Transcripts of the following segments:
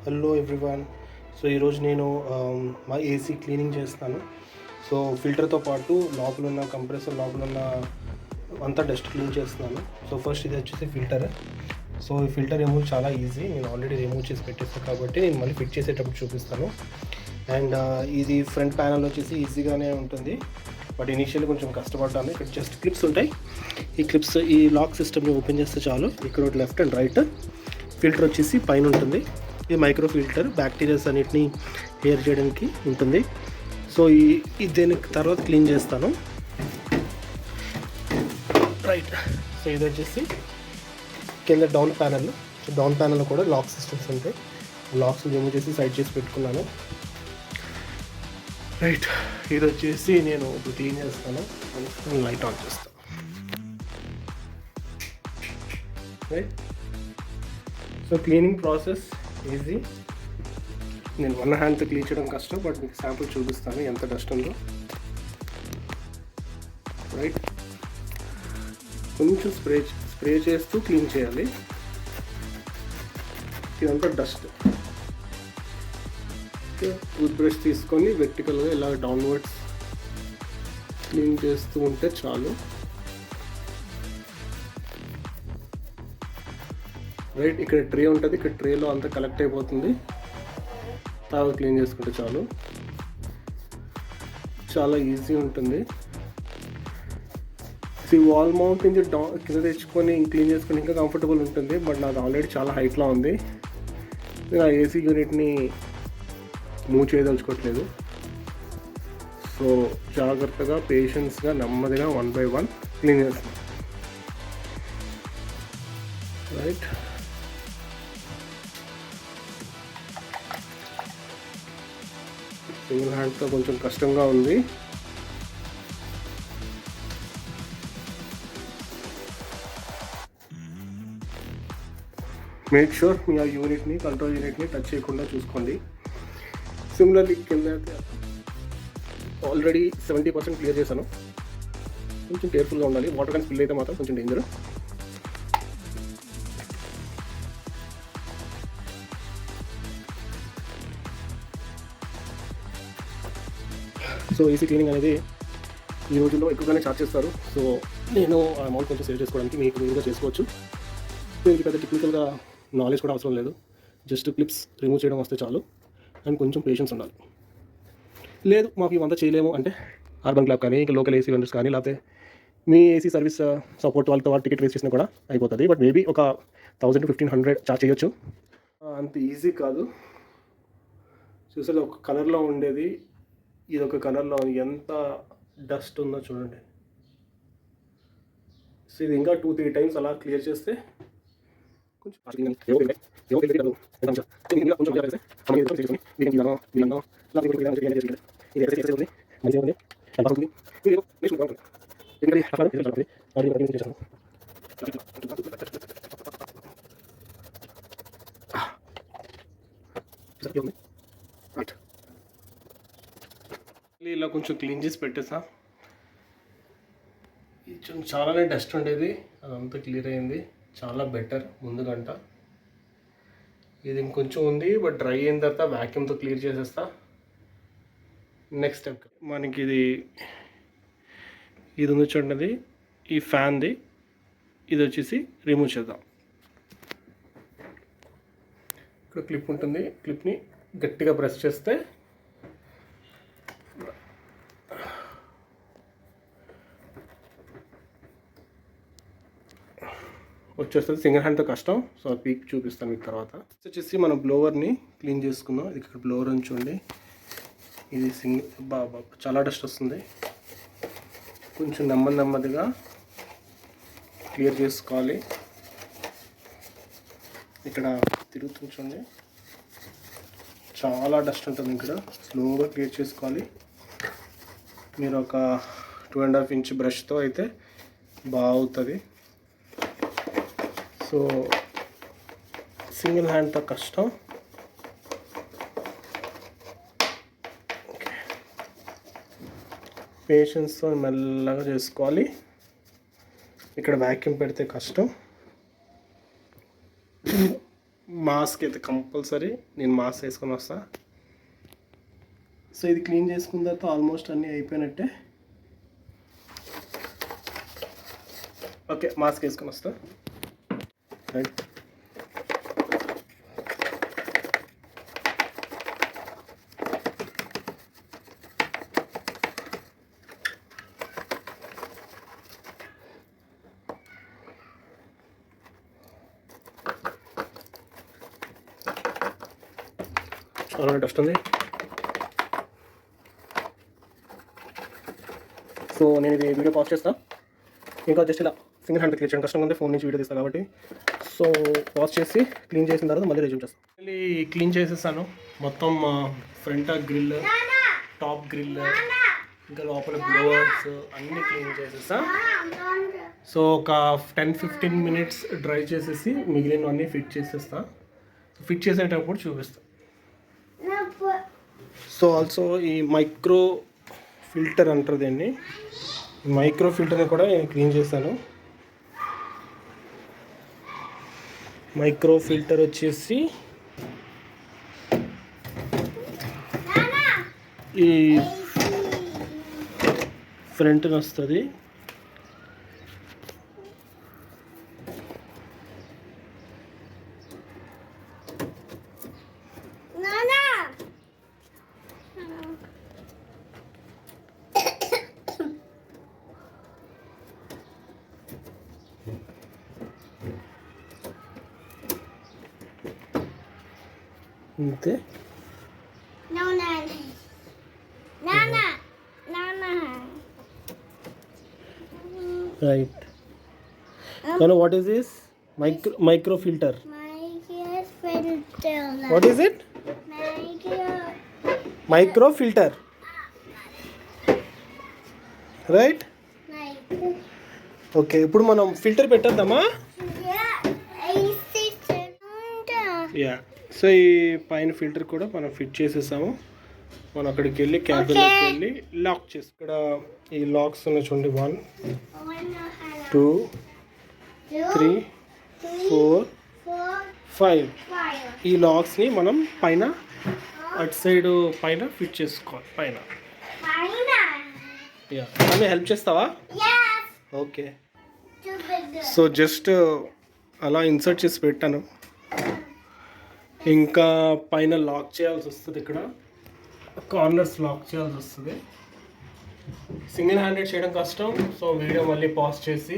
Hello everyone. So ఈరోజు నేను మా ఏసీ క్లీనింగ్ చేస్తాను. సో ఫిల్టర్తో పాటు లోపల ఉన్న కంప్రెసర్ లోపల ఉన్న అంతా డస్ట్ క్లీన్ చేస్తున్నాను. సో ఫస్ట్ ఇది వచ్చేసి ఫిల్టర్. సో ఈ ఫిల్టర్ రిమూవ్ చాలా ఈజీ, నేను ఆల్రెడీ రిమూవ్ చేసి పెట్టేస్తాను కాబట్టి నేను మళ్ళీ ఫిట్ చేసేటప్పుడు చూపిస్తాను. అండ్ ఇది ఫ్రంట్ ప్యానల్ వచ్చేసి ఈజీగానే ఉంటుంది, బట్ ఇనీషియల్లీ కొంచెం కష్టపడ్డాను. ఇక్కడ జస్ట్ క్లిప్స్ ఉంటాయి. ఈ క్లిప్స్ ఈ లాక్ సిస్టమ్ని ఓపెన్ చేస్తే చాలు. ఇక్కడ ఒకటి లెఫ్ట్ అండ్ రైట్. ఫిల్టర్ వచ్చేసి పైన ఉంటుంది. ఇది మైక్రో ఫిల్టర్, బ్యాక్టీరియాస్ అన్నిటిని క్లియర్ చేయడానికి ఉంటుంది. సో ఈ దీనికి తర్వాత క్లీన్ చేస్తాను. రైట్. సో ఇది వచ్చేసి కింద డౌన్ ప్యానల్. సో డౌన్ ప్యానల్లో కూడా లాక్ సిస్టమ్స్ ఉంటాయి. లాక్స్ రిమూవ్ చేసి సైడ్ చేసి పెట్టుకున్నాను. రైట్. ఇది వచ్చేసి నేను ఇప్పుడు క్లీన్ చేస్తాను. లైట్ ఆన్ చేస్తాను. Right. So cleaning process easy. నేను వన్ హ్యాండ్తో క్లీన్ చేయడం కష్టం, బట్ మీకు శాంపుల్ చూపిస్తాను ఎంత డస్ట్ ఉందో. రైట్. కొంచెం స్ప్రే చేస్తూ క్లీన్ చేయాలి. ఇదంతా డస్ట్. టూత్ బ్రష్ తీసుకొని వెర్టికల్గా ఇలా డౌన్వర్డ్స్ క్లీన్ చేస్తూ ఉంటే చాలు. రైట్. ఇక్కడ ట్రే ఉంటుంది. ఇక్కడ ట్రేలో అంతా కలెక్ట్ అయిపోతుంది. తర్వాత క్లీన్ చేసుకుంటే చాలు. చాలా ఈజీ ఉంటుంది. ఈ వాల్ మౌంట్ నుంచి కింద తెచ్చుకొని క్లీన్ చేసుకొని ఇంకా కంఫర్టబుల్ ఉంటుంది, బట్ నాది ఆల్రెడీ చాలా హైట్లో ఉంది. నేను ఆ ఏసీ యూనిట్ని మూవ్ చేయదలుచుకోవట్లేదు. సో జాగ్రత్తగా పేషెన్స్గా నెమ్మదిగా 1 by 1 క్లీన్ చేస్తాను. రైట్. సింగిల్ హ్యాండ్తో కొంచెం కష్టంగా ఉంది. మేక్ షూర్ మీ ఆ యూనిట్ని, కంట్రోల్ యూనిట్ని టచ్ చేయకుండా చూసుకోండి. సిమిలర్లీ కింద ఆల్రెడీ 70% క్లియర్ చేశాను. కొంచెం కేర్ఫుల్గా ఉండాలి. వాటర్ కానీ స్పిల్ అయితే మాత్రం కొంచెం డేంజర్. సో ఏసీ క్లీనింగ్ అనేది ఈ రోజుల్లో ఎక్కువగానే చార్జ్ చేస్తారు. సో నేను ఆ అమౌంట్ కొంచెం సేవ్ చేసుకోవడానికి మీకు మీరుగా చేసుకోవచ్చు. దీనికి పెద్ద టెక్నికల్గా నాలెడ్జ్ కూడా అవసరం లేదు. జస్ట్ క్లిప్స్ రిమూవ్ చేయడం వస్తే చాలు. అండ్ కొంచెం పేషెన్స్ ఉండాలి. లేదు మాకు ఇవంతా చేయలేము అంటే అర్బన్ క్లబ్ కానీ ఇంకా లోకల్ ఏసీ వెండర్స్ కానీ లేకపోతే మీ ఏసీ సర్వీస్ సపోర్ట్ వాళ్ళతో టికెట్ వేస్ట్ చేసినా కూడా అయిపోతుంది. బట్ మేబీ ఒక 1000 to 1500 చార్జ్ చేయొచ్చు. అంత ఈజీ కాదు. చూసారు ఒక కలర్లో ఉండేది ఇది ఒక కలర్లో ఎంత డస్ట్ ఉందో చూడండి. సో ఇది ఇంకా 2-3 టైమ్స్ అలా క్లియర్ చేస్తే కొంచెం ఇలా కొంచెం క్లీన్ చేసి పెట్టేసా. చాలానే డస్ట్ ఉండేది, అదంతా క్లియర్ అయింది. చాలా బెటర్ ముందు గంట. ఇది ఇంకొంచెం ఉంది, బట్ డ్రై అయిన తర్వాత వ్యాక్యూమ్తో క్లియర్ చేసేస్తా. నెక్స్ట్ స్టెప్ మనకి ఇది ఉంది చూడండి, ఈ ఫ్యాన్ది. ఇది వచ్చేసి రిమూవ్ చేద్దాం. ఇక్కడ క్లిప్ ఉంటుంది. క్లిప్ని గట్టిగా ప్రెస్ చేస్తే వచ్చేస్తుంది. సింగిల్ హ్యాండ్తో కష్టం. సో పీక్ చూపిస్తాను మీకు తర్వాత. వచ్చేసి మనం బ్లోవర్ని క్లీన్ చేసుకుందాం. ఇది ఇక్కడ బ్లోవర్ అని చూడండి. ఇది చాలా డస్ట్ వస్తుంది. కొంచెం నెమ్మదిగా క్లియర్ చేసుకోవాలి. ఇక్కడ తిరుగుతుంది చూడండి, చాలా డస్ట్ ఉంటుంది. ఇక్కడ స్లోగా క్లియర్ చేసుకోవాలి. మీరు ఒక 2.5 inch బ్రష్తో అయితే బాగుతుంది. సో సింగిల్ హ్యాండ్తో కష్టం. పేషెన్స్తో మెల్లగా చేసుకోవాలి. ఇక్కడ వ్యాక్యూమ్ పెడితే కష్టం. మాస్క్ అయితే కంపల్సరీ నేను మాస్క్ వేసుకొని వస్తా. సో ఇది క్లీన్ చేసుకున్న తర్వాత ఆల్మోస్ట్ అన్నీ అయిపోయినట్టే. ఓకే, మాస్క్ వేసుకొని వస్తా. రైట్. చాలా డస్ట్ ఉంది. సో నేను ఇది వీడియో పాజ్ చేస్తా. ఇంకా జస్ట్ ఇలా సింగిల్ హ్యాండ్ క్లియర్ చేయడం కష్టంగా ఉంది, ఫోన్ నుంచి వీడియో తీస్తాను కాబట్టి. సో పాజ్ చేసి క్లీన్ చేసిన తర్వాత మళ్ళీ రెజ్యూమ్ చేస్తాను. మళ్ళీ క్లీన్ చేసేసాను మొత్తం. ఫ్రంట్ గ్రిల్, టాప్ గ్రిల్, ఇంకా లోపల బ్లోవర్స్ అన్నీ క్లీన్ చేసేసా. సో ఒక 10-15 మినిట్స్ డ్రై చేసేసి మిగిలినవన్నీ ఫిట్ చేసేస్తా. ఫిట్ చేసేటప్పుడు చూపిస్తా. సో ఆల్సో ఈ మైక్రో ఫిల్టర్ అంటారు దీన్ని. మైక్రో ఫిల్టర్ని కూడా నేను క్లీన్ చేశాను. మైక్రో ఫిల్టర్ వచ్చేసి ఈ ఫ్రంట్ వస్తుంది. అంతే. Right. Kanu, what is this? Micro filter. What is it? Micro filter. Right? Okay. ఇప్పుడు మనం ఫిల్టర్ పెట్టేద్దామా? యా. సో ఈ పైన ఫిల్టర్ కూడా మనం ఫిట్ చేసేసాము. మనం అక్కడికి వెళ్ళి క్యాబిన్లోకి వెళ్ళి లాక్ చేసి, ఇక్కడ ఈ లాక్స్ ఉన్నాయి చూడండి. 1 2 3 4 5. ఈ లాక్స్ని మనం పైన అటు సైడ్ పైన ఫిట్ చేసుకోవాలి. పైన యా. అన్నీ హెల్ప్ చేస్తావా? ఓకే. సో జస్ట్ అలా ఇన్సర్ట్ చేసి పెట్టాను. ఇంకా పైన లాక్ చేయాల్సి వస్తుంది. ఇక్కడ కార్నర్స్ లాక్ చేయాల్సి వస్తుంది. సింగిల్ హ్యాండెడ్ చేయడం కష్టం. సో వీడియో మళ్ళీ పాజ్ చేసి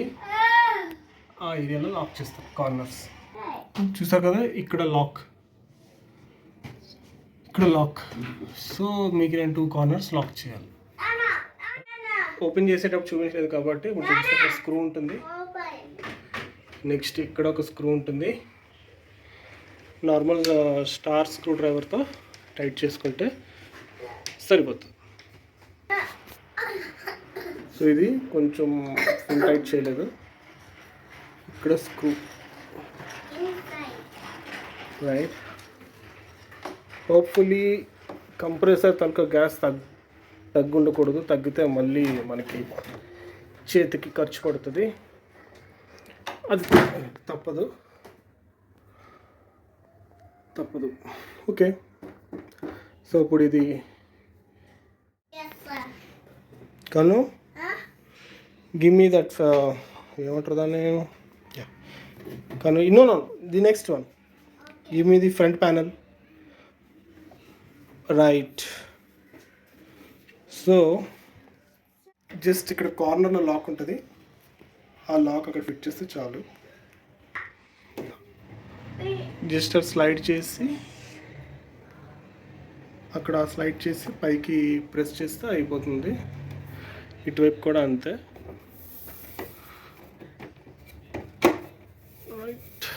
ఆ ఏరియాలో లాక్ చేస్తాం. కార్నర్స్ చూసారు కదా, ఇక్కడ లాక్, ఇక్కడ లాక్. సో మీకు నేను 2 కార్నర్స్ లాక్ చేయాలి. ఓపెన్ చేసేటప్పుడు చూపించలేదు కాబట్టి ఇప్పుడు చూపిస్తే ఒక స్క్రూ ఉంటుంది. నెక్స్ట్ ఇక్కడ ఒక స్క్రూ ఉంటుంది. నార్మల్ స్టార్ స్క్రూ డ్రైవర్తో టైట్ చేసుకుంటే సరిపోతుంది. సో ఇది కొంచెం ఫుల్ టైట్ చేయలేదు. ఇక్కడ స్క్రూ. రైట్. హోప్ఫుల్లీ కంప్రెసర్ తనక గ్యాస్ తగ్గుండకూడదు. తగ్గితే మళ్ళీ మనకి చేతికి ఖర్చు పడుతుంది. అది తప్పదు. ఓకే. సో ఇప్పుడు ఇది కను గివ్ మీ దట్ ఏమంటారు దాన్ని, కను know the next one. Give me the front panel. Right. So just ఇక్కడ కార్నర్లో లాక్ ఉంటుంది. ఆ లాక్ అక్కడ ఫిట్ చేస్తే చాలు. జస్ట్ స్లైడ్ చేసి అక్కడ స్లైడ్ చేసి పైకి ప్రెస్ చేస్తే అయిపోతుంది. ఇటువైపు కూడా అంతే. రైట్.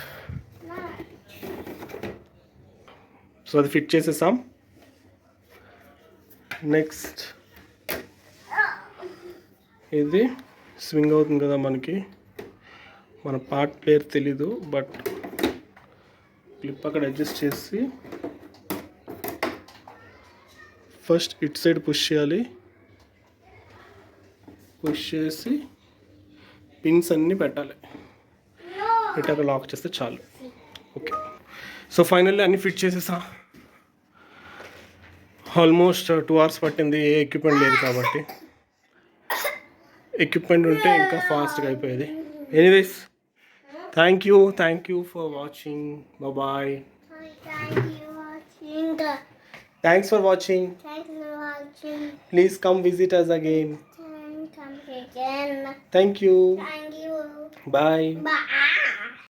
సో అది ఫిట్ చేసేసాం. నెక్స్ట్ ఇది స్వింగ్ అవుతుంది కదా, మనకి మన పార్ట్ పేరు తెలీదు, బట్ క్లిప్ అక్కడ అడ్జస్ట్ చేసి ఫస్ట్ ఇటు సైడ్ పుష్ చేయాలి. పుష్ చేసి పిన్స్ అన్నీ పెట్టాలి. ఇటు అక్కడ లాక్ చేస్తే చాలు. ఓకే. సో ఫైనల్లీ అన్ని ఫిట్ చేసేసా. ఆల్మోస్ట్ 2 hours పట్టింది, ఏ ఎక్విప్మెంట్ లేదు కాబట్టి. ఎక్విప్మెంట్ ఉంటే ఇంకా ఫాస్ట్గా అయిపోయేది. Anyways, thank you for watching. Bye. Thanks for watching. Please come visit us again. Thank you. Bye.